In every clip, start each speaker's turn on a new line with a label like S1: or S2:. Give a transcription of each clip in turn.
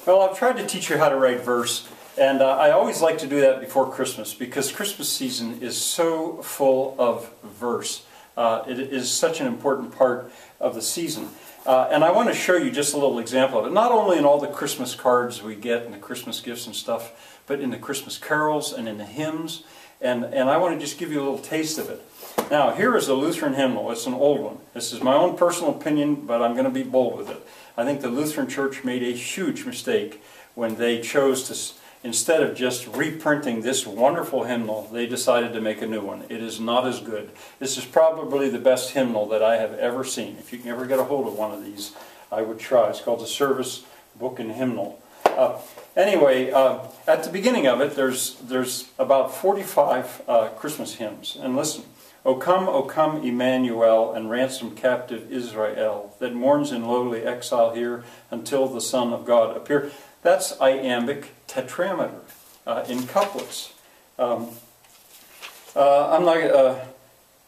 S1: Well, I've tried to teach you how to write verse, and I always like to do that before Christmas because Christmas season is so full of verse. It is such an important part of the season. And I want to show you just a little example of it, not only in all the Christmas cards we get and the Christmas gifts and stuff, but in the Christmas carols and in the hymns. And I want to just give you a little taste of it. Now, here is a Lutheran hymnal. It's an old one. This is my own personal opinion, but I'm going to be bold with it. I think the Lutheran Church made a huge mistake when they chose to, instead of just reprinting this wonderful hymnal, they decided to make a new one. It is not as good. This is probably the best hymnal that I have ever seen. If you can ever get a hold of one of these, I would try. It's called the Service Book and Hymnal. Anyway, at the beginning of it, there's about 45 Christmas hymns. And listen. O come, Emmanuel, and ransom captive Israel, that mourns in lowly exile here until the Son of God appear. That's iambic tetrameter in couplets. I'm like,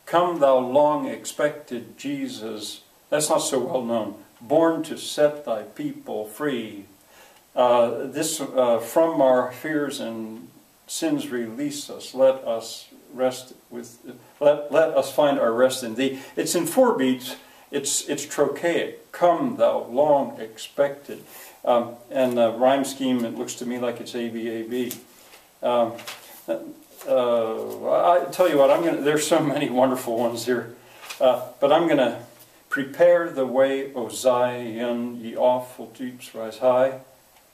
S1: come thou long expected Jesus. That's not so well known. Born to set thy people free. This from our fears and sins release us. Let us rest with. Let us find our rest in Thee. It's in 4 beats. It's trochaic. Come thou long expected. And the rhyme scheme, it looks to me like it's A-B-A-B. I tell you what, there's so many wonderful ones here. But I'm going to prepare the way, O Zion, ye awful deeps rise high.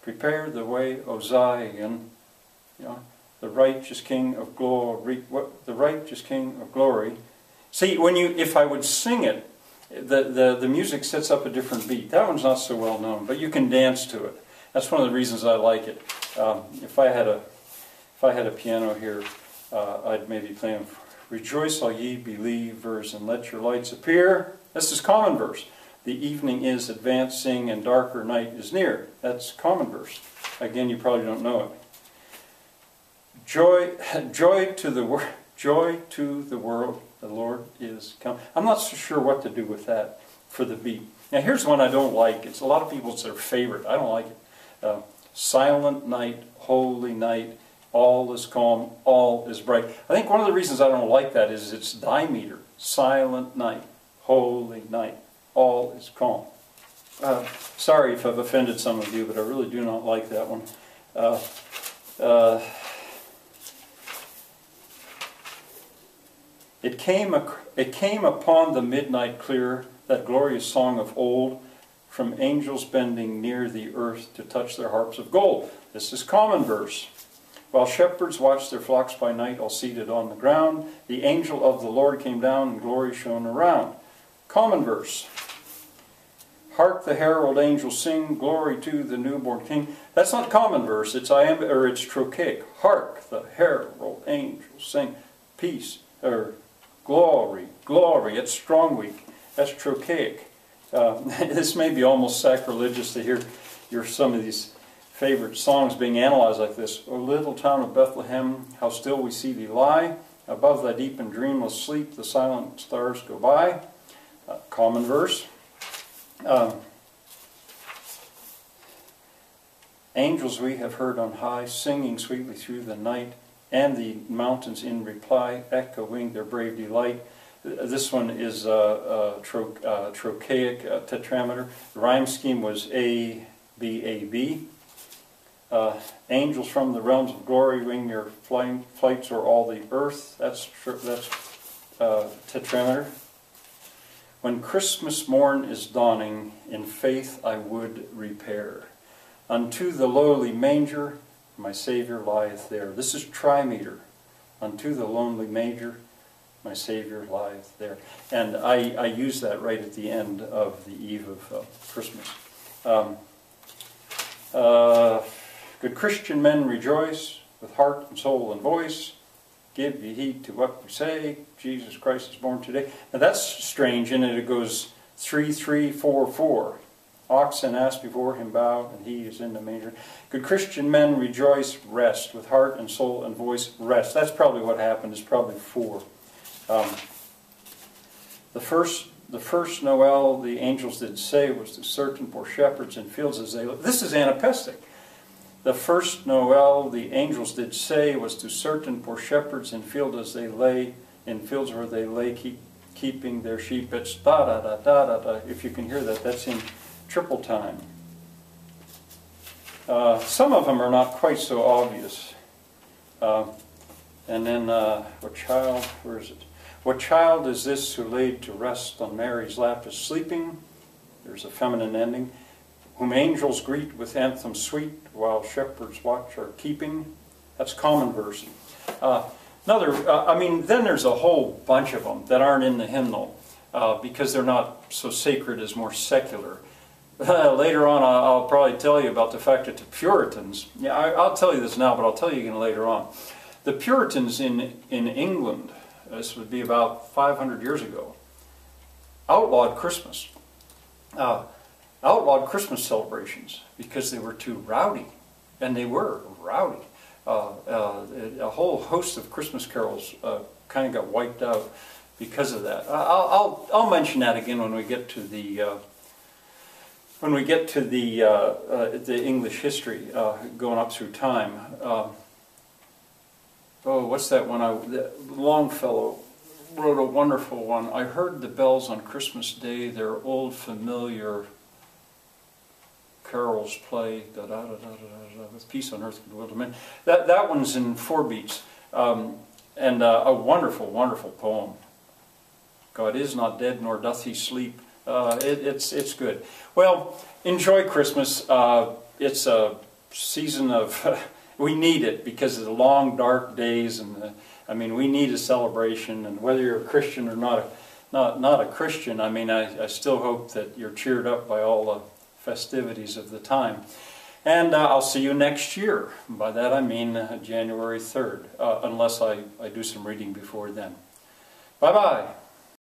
S1: Prepare the way, O Zion. You know, the righteous King of glory. The righteous King of glory. See, if I would sing it, the music sets up a different beat. That one's not so well known, but you can dance to it. That's one of the reasons I like it. If I had a piano here, I'd maybe play them. Rejoice, all ye believers, and let your lights appear. This is common verse. The evening is advancing, and darker night is near. That's common verse. Again, you probably don't know it. Joy to the world, the Lord is come. I'm not so sure what to do with that for the beat. Now here's one I don't like. It's a lot of people's their favorite. I don't like it. Silent night, holy night, all is calm, all is bright. I think one of the reasons I don't like that is its dimeter. Silent night, holy night, all is calm. Sorry if I've offended some of you, but I really do not like that one. It came upon the midnight clear, that glorious song of old, from angels bending near the earth to touch their harps of gold. This is common verse. While shepherds watched their flocks by night, all seated on the ground, the angel of the Lord came down, and glory shone around. Common verse. Hark the herald angels sing, glory to the newborn King. That's not common verse. It's trochaic. Hark the herald angels sing, peace, glory, glory. It's strong weak. That's trochaic. This may be almost sacrilegious to hear some of these favorite songs being analyzed like this. O little town of Bethlehem, how still we see thee lie. Above thy deep and dreamless sleep, the silent stars go by. Common verse. Angels we have heard on high, singing sweetly through the night, and the mountains in reply, echoing their brave delight. This one is trochaic tetrameter. The rhyme scheme was A-B-A-B. Angels from the realms of glory wing your flights o'er all the earth. That's tetrameter. When Christmas morn is dawning, in faith I would repair. Unto the lowly manger, my Savior lieth there. This is trimeter. Unto the lonely manger, my Savior lieth there. And I use that right at the end of the eve of Christmas. Good Christian men rejoice with heart and soul and voice. Give ye heed to what we say. Jesus Christ is born today. Now that's strange, and it goes 3, 3, 4, 4. Ox and ass before him bow, and he is in the manger. Good Christian men rejoice, rest, with heart and soul and voice, rest. That's probably what happened, it's probably 4. The first Noel the angels did say was to certain poor shepherds in fields as they look. This is anapaestic. The first Noel, the angels did say, was to certain poor shepherds in fields as they lay, in fields where they lay, keeping their sheep. It's da da da da da da. If you can hear that, that's in triple time. Some of them are not quite so obvious. And then, what child, where is it? What child is this who laid to rest on Mary's lap is sleeping? There's a feminine ending. Whom angels greet with anthems sweet, while shepherds watch are keeping. That's common verse. Then there's a whole bunch of them that aren't in the hymnal because they're not so sacred as more secular. Later on, I'll probably tell you about the fact that the Puritans, I'll tell you this now, but I'll tell you again later on. The Puritans in England, this would be about 500 years ago, outlawed Christmas. Outlawed Christmas celebrations because they were too rowdy, and they were rowdy. A whole host of Christmas carols kind of got wiped out because of that. I'll mention that again when we get to the the English history going up through time. What's that one? Longfellow wrote a wonderful one. I heard the bells on Christmas Day, their old familiar carols play, da da da da da, with peace on earth, goodwill to men. That one's in 4 beats, and a wonderful, wonderful poem. God is not dead, nor doth he sleep. It's good. Well, enjoy Christmas. It's a season of we need it because of the long, dark days, and we need a celebration. And whether you're a Christian or not a Christian, I still hope that you're cheered up by all the festivities of the time. And I'll see you next year. By that I mean January 3rd, unless I do some reading before then. Bye-bye.